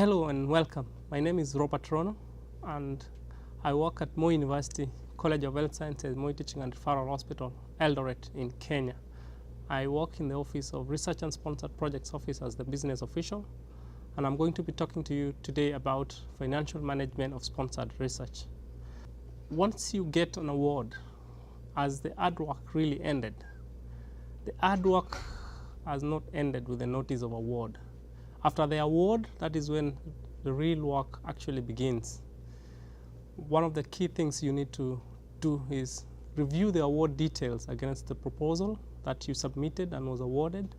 Hello and welcome. My name is Robert Rono and I work at Moi University College of Health Sciences, Moi Teaching and Referral Hospital, Eldoret in Kenya. I work in the Office of Research and Sponsored Projects Office as the business official, and I'm going to be talking to you today about financial management of sponsored research. Once you get an award, has the hard work really ended? The hard work has not ended with the notice of award. After the award, that is when the real work actually begins. One of the key things you need to do is review the award details against the proposal that you submitted and was awarded.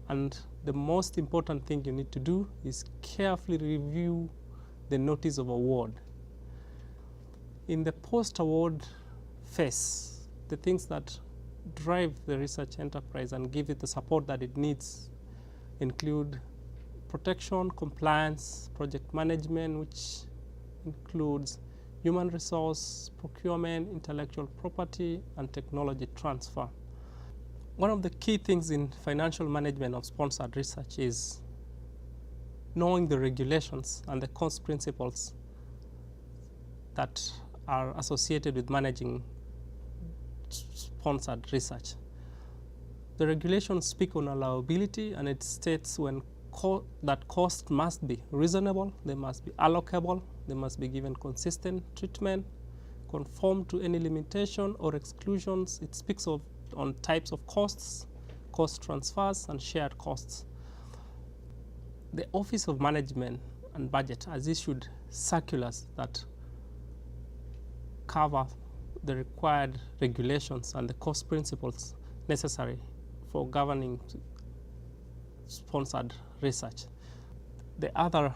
And the most important thing you need to do is carefully review the notice of award. In the post-award phase, the things that drive the research enterprise and give it the support that it needs include protection, compliance, project management, which includes human resource, procurement, intellectual property, and technology transfer. One of the key things in financial management of sponsored research is knowing the regulations and the cost principles that are associated with managing sponsored research. The regulations speak on allowability, and it states that costs must be reasonable, they must be allocable, they must be given consistent treatment, conform to any limitation or exclusions. It speaks on types of costs, cost transfers, and shared costs. The Office of Management and Budget has issued circulars that cover the required regulations and the cost principles necessary for governing sponsored research. The other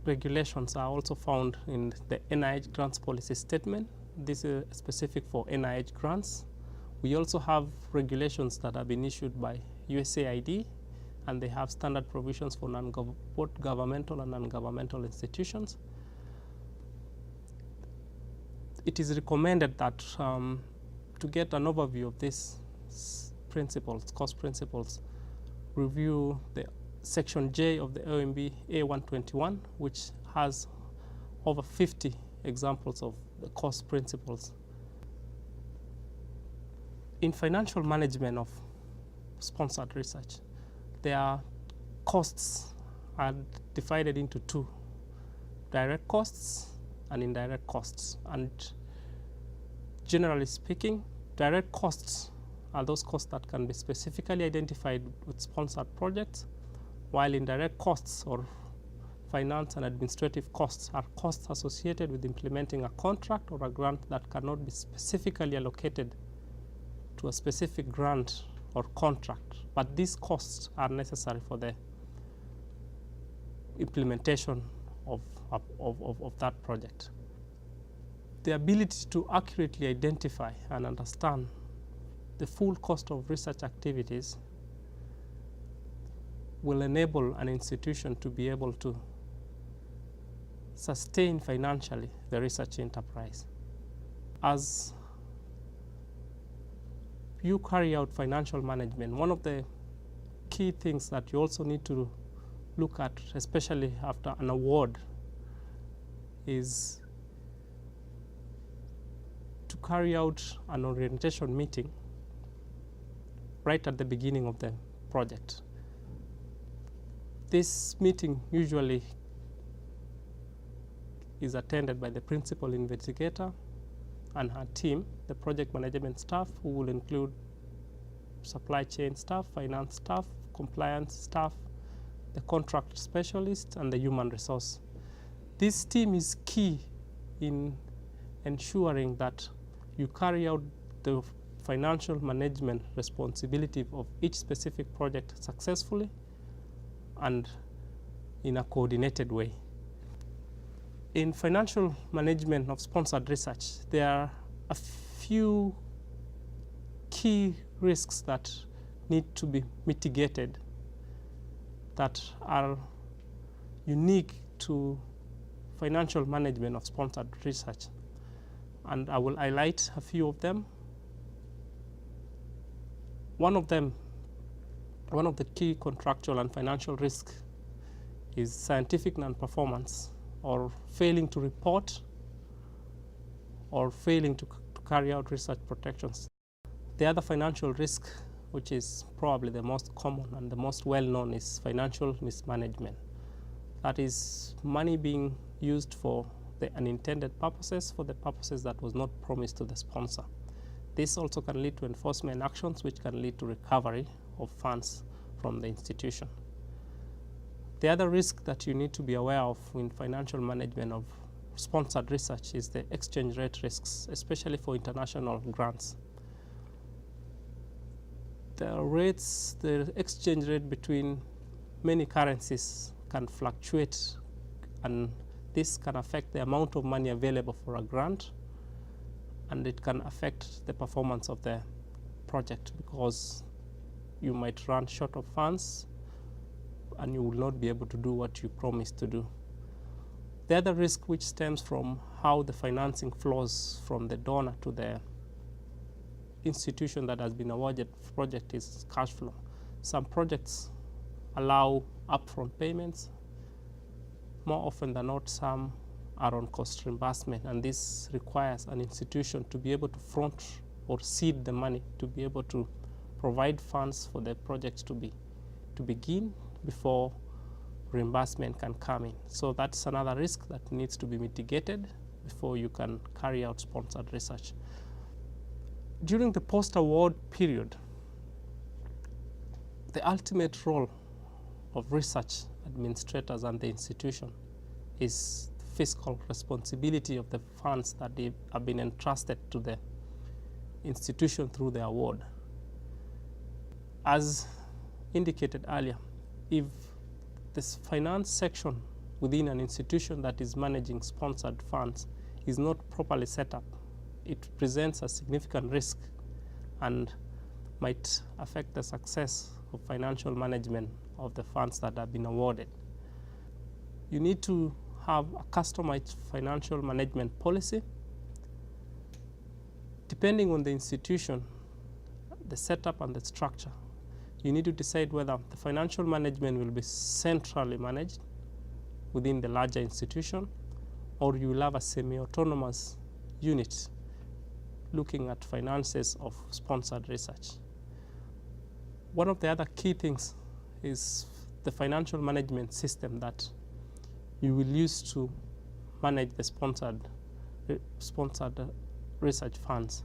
regulations are also found in the NIH grants policy statement. This is specific for NIH grants. We also have regulations that have been issued by USAID, and they have standard provisions for both governmental and non-governmental institutions. It is recommended that to get an overview of these principles, cost principles, review the Section J of the OMB A121, which has over 50 examples of the cost principles. In financial management of sponsored research, their costs are divided into two: direct costs and indirect costs. And generally speaking, direct costs are those costs that can be specifically identified with sponsored projects, while indirect costs or finance and administrative costs are costs associated with implementing a contract or a grant that cannot be specifically allocated to a specific grant or contract, but these costs are necessary for the implementation of that project. The ability to accurately identify and understand the full cost of research activities will enable an institution to be able to sustain financially the research enterprise. As you carry out financial management, one of the key things that you also need to look at, especially after an award, is to carry out an orientation meeting right at the beginning of the project. This meeting usually is attended by the principal investigator and her team, the project management staff, who will include supply chain staff, finance staff, compliance staff, the contract specialist, and the human resource. This team is key in ensuring that you carry out the financial management responsibility of each specific project successfully and in a coordinated way. In financial management of sponsored research, there are a few key risks that need to be mitigated that are unique to financial management of sponsored research, and I will highlight a few of them. One of the key contractual and financial risks is scientific non-performance, or failing to report, or failing to carry out research protections. The other financial risk, which is probably the most common and the most well-known, is financial mismanagement. That is money being used for the unintended purposes, for the purposes that was not promised to the sponsor. This also can lead to enforcement actions, which can lead to recovery of funds from the institution. The other risk that you need to be aware of in financial management of sponsored research is the exchange rate risks, especially for international grants. The exchange rate between many currencies can fluctuate, and this can affect the amount of money available for a grant, and it can affect the performance of the project, because you might run short of funds and you will not be able to do what you promised to do. The other risk, which stems from how the financing flows from the donor to the institution that has been awarded project, is cash flow. Some projects allow upfront payments. More often than not, some are on cost reimbursement, and this requires an institution to be able to front or seed the money to be able to provide funds for the project to begin before reimbursement can come in. So that's another risk that needs to be mitigated before you can carry out sponsored research. During the post-award period, the ultimate role of research administrators and the institution is fiscal responsibility of the funds that have been entrusted to the institution through the award. As indicated earlier, if this finance section within an institution that is managing sponsored funds is not properly set up, it presents a significant risk and might affect the success of financial management of the funds that have been awarded. You need to have a customized financial management policy. Depending on the institution, the setup and the structure, you need to decide whether the financial management will be centrally managed within the larger institution, or you will have a semi-autonomous unit looking at finances of sponsored research. One of the other key things is the financial management system that you will use to manage the sponsored research funds.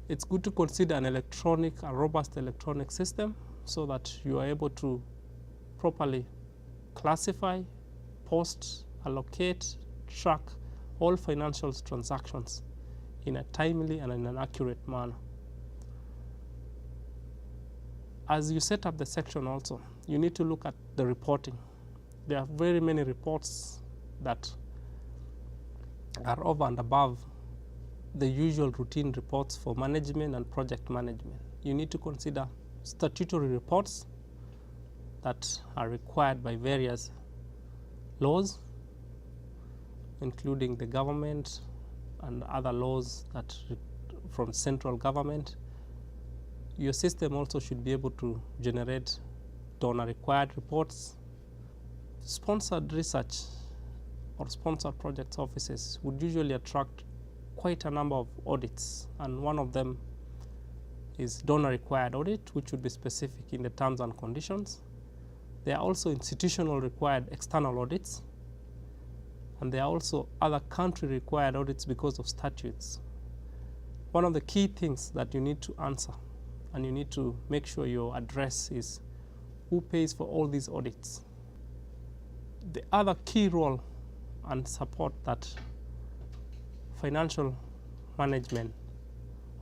It's good to consider a robust electronic system, so that you are able to properly classify, post, allocate, track all financial transactions in a timely and in an accurate manner. As you set up the section also, you need to look at the reporting. There are very many reports that are over and above the usual routine reports for management and project management. You need to consider statutory reports that are required by various laws, including the government and other laws that from central government. Your system also should be able to generate donor-required reports. Sponsored research or sponsored projects offices would usually attract quite a number of audits, and one of them is donor-required audit, which would be specific in the terms and conditions. There are also institutional required external audits, and there are also other country-required audits because of statutes. One of the key things that you need to answer and you need to make sure you address is who pays for all these audits. The other key role and support that financial management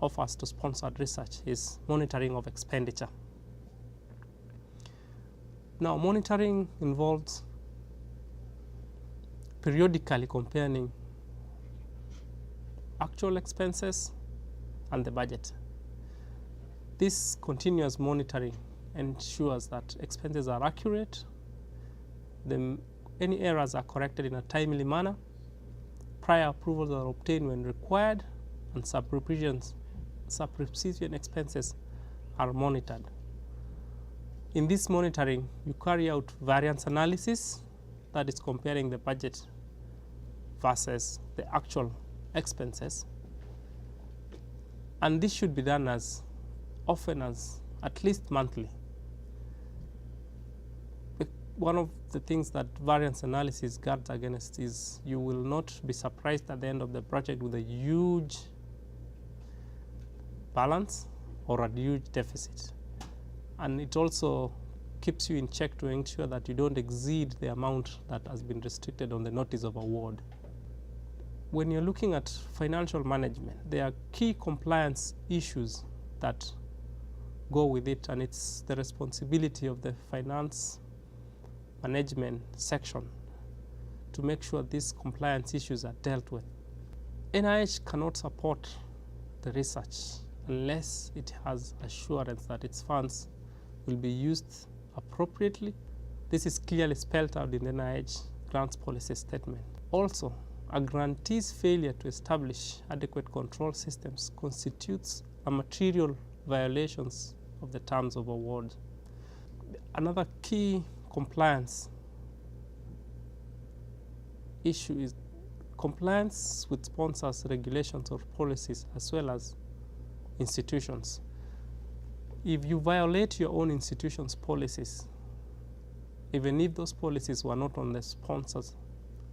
offers to sponsored research is monitoring of expenditure. Now, monitoring involves periodically comparing actual expenses and the budget. This continuous monitoring ensures that expenses are accurate, any errors are corrected in a timely manner, prior approvals are obtained when required, and subrequisition expenses are monitored. In this monitoring, you carry out variance analysis, that is comparing the budget versus the actual expenses. And this should be done as often as at least monthly. One of the things that variance analysis guards against is you will not be surprised at the end of the project with a huge balance or a huge deficit. And it also keeps you in check to ensure that you don't exceed the amount that has been restricted on the notice of award. When you're looking at financial management, there are key compliance issues that go with it, and it's the responsibility of the finance management section to make sure these compliance issues are dealt with. NIH cannot support the research unless it has assurance that its funds will be used appropriately. This is clearly spelled out in the NIH grants policy statement. Also, a grantee's failure to establish adequate control systems constitutes a material violations of the terms of award. Another key compliance issue is compliance with sponsors' regulations or policies as well as institutions. If you violate your own institution's policies, even if those policies were not on the sponsors'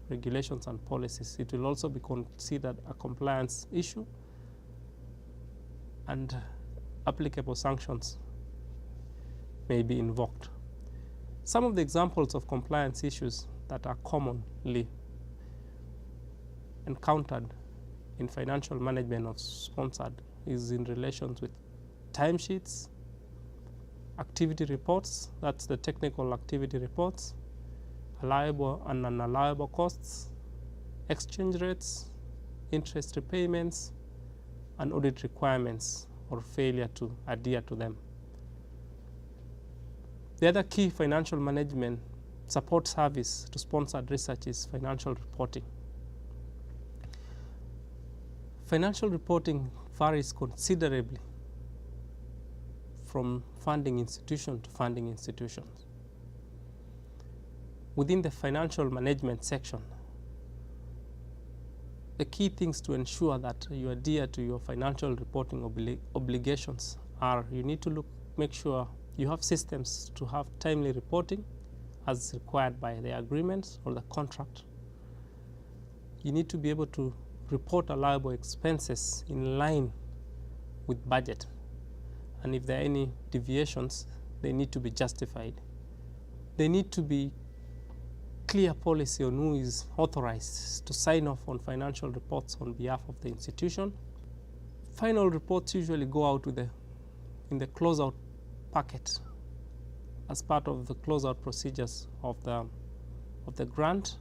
regulations and policies, it will also be considered a compliance issue, and applicable sanctions may be invoked. Some of the examples of compliance issues that are commonly encountered in financial management of sponsored is in relation with timesheets, activity reports, that's the technical activity reports, allowable and unallowable costs, exchange rates, interest repayments, and audit requirements or failure to adhere to them. The other key financial management support service to sponsored research is financial reporting. Financial reporting varies considerably from funding institution to funding institutions. Within the financial management section, the key things to ensure that you adhere to your financial reporting obligations are you need to make sure you have systems to have timely reporting as required by the agreement or the contract. You need to be able to report allowable expenses in line with budget, and if there are any deviations, they need to be justified. They need to be clear policy on who is authorized to sign off on financial reports on behalf of the institution. Final reports usually go out in the closeout packet as part of the closeout procedures of the grant,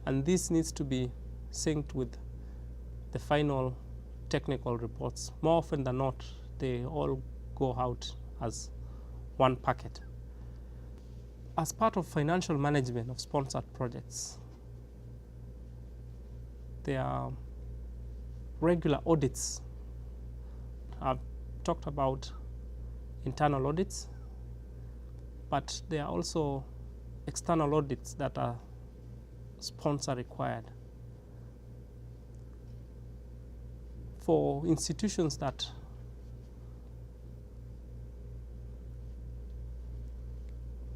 and this needs to be synced with the final technical reports. More often than not, they all go out as one packet. As part of financial management of sponsored projects, there are regular audits. I've talked about internal audits, but there are also external audits that are sponsor required. For institutions that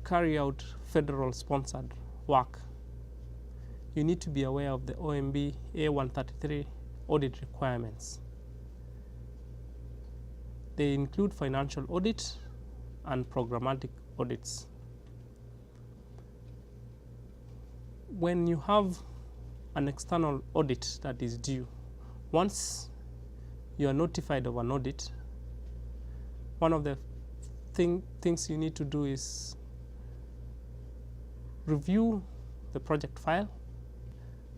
carry out federal sponsored work, you need to be aware of the OMB A133 audit requirements. They include financial audit and programmatic audits. When you have an external audit that is due, once you are notified of an audit, one of the things you need to do is review the project file.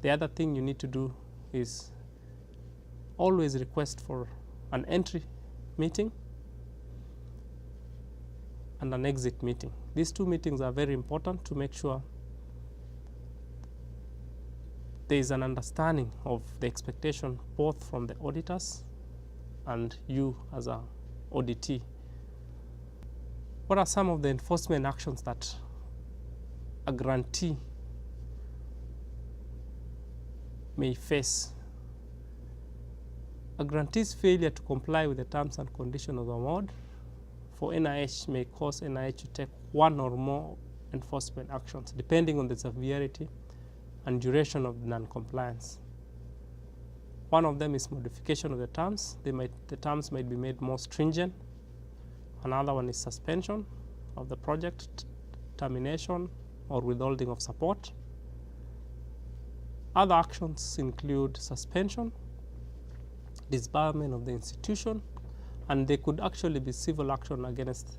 The other thing you need to do is always request for an entry meeting and an exit meeting. These two meetings are very important to make sure there is an understanding of the expectation both from the auditors and you as an auditee. What are some of the enforcement actions that a grantee may face? A grantee's failure to comply with the terms and conditions of the award for NIH may cause NIH to take one or more enforcement actions, depending on the severity and duration of non-compliance. One of them is modification of the terms. The terms might be made more stringent. Another one is suspension of the project, termination, or withholding of support. Other actions include suspension, disbarment of the institution, and they could actually be civil action against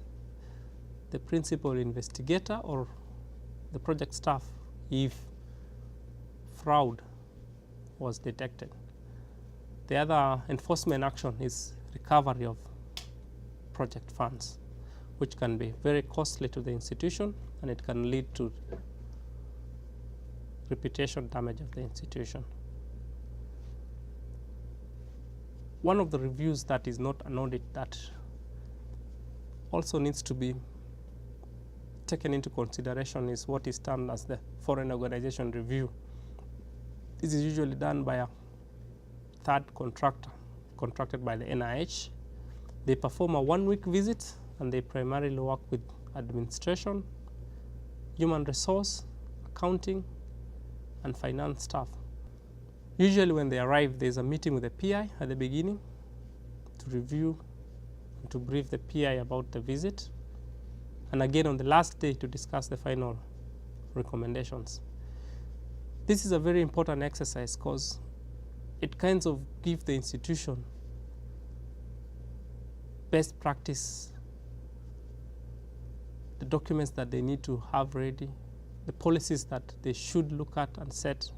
the principal investigator or the project staff if fraud was detected. The other enforcement action is recovery of project funds, which can be very costly to the institution, and it can lead to reputation damage of the institution. One of the reviews that is not an audit that also needs to be taken into consideration is what is termed as the foreign organization review. This is usually done by a third contractor contracted by the NIH. They perform a one-week visit, and they primarily work with administration, human resource, accounting, and finance staff. Usually when they arrive, there's a meeting with the PI at the beginning to review and to brief the PI about the visit, and again on the last day to discuss the final recommendations. This is a very important exercise because it kind of gives the institution best practice, the documents that they need to have ready, the policies that they should look at and set,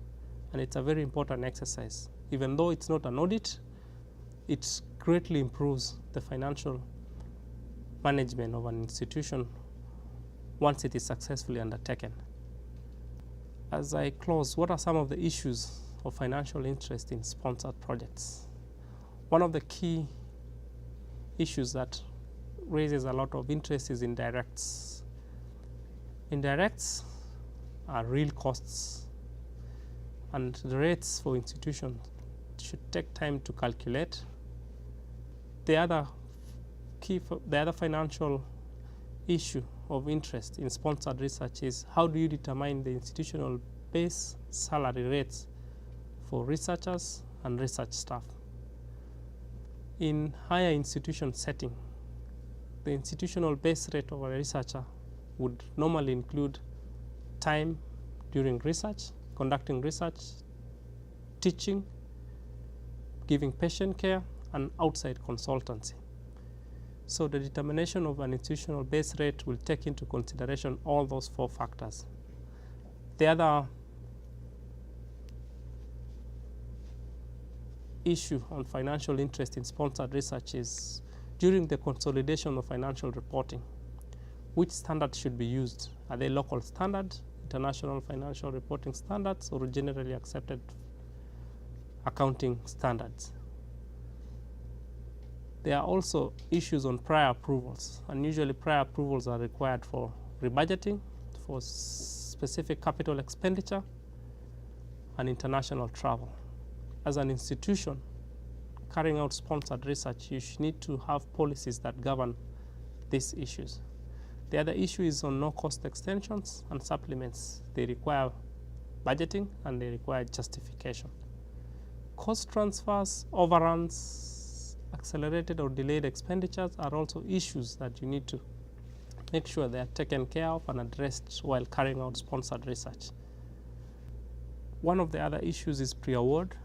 and it's a very important exercise. Even though it's not an audit, it greatly improves the financial management of an institution once it is successfully undertaken. As I close, what are some of the issues of financial interest in sponsored projects? One of the key issues that raises a lot of interest is indirects. Indirects are real costs, and the rates for institutions should take time to calculate. The other financial issue of interest in sponsored research is how do you determine the institutional base salary rates for researchers and research staff. In higher institution setting, the institutional base rate of a researcher would normally include time during research, conducting research, teaching, giving patient care, and outside consultancy. So the determination of an institutional base rate will take into consideration all those four factors. The other issue on financial interest in sponsored research is during the consolidation of financial reporting, which standards should be used? Are they local standards, international financial reporting standards, or generally accepted accounting standards? There are also issues on prior approvals, and usually prior approvals are required for rebudgeting, for specific capital expenditure, and international travel. As an institution carrying out sponsored research, you need to have policies that govern these issues. The other issue is on no-cost extensions and supplements. They require budgeting and they require justification. Cost transfers, overruns, accelerated or delayed expenditures are also issues that you need to make sure they are taken care of and addressed while carrying out sponsored research. One of the other issues is pre-award.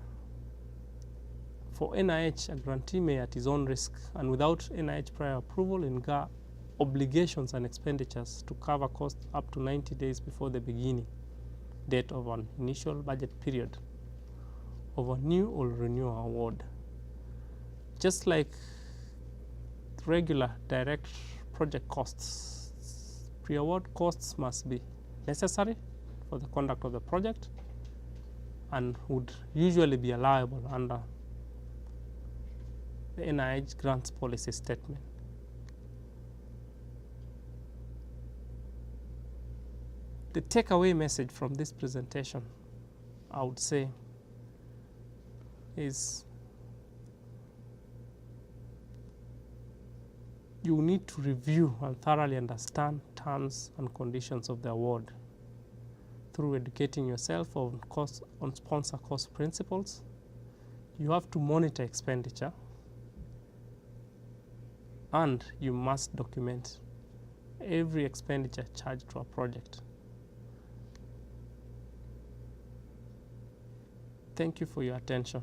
For NIH, a grantee may at his own risk and without NIH prior approval incur obligations and expenditures to cover costs up to 90 days before the beginning date of an initial budget period of a new or renewal award. Just like regular direct project costs, pre-award costs must be necessary for the conduct of the project and would usually be allowable under the NIH grants policy statement. The takeaway message from this presentation, I would say, is you need to review and thoroughly understand terms and conditions of the award through educating yourself on sponsor cost principles. You have to monitor expenditure, and you must document every expenditure charged to a project. Thank you for your attention.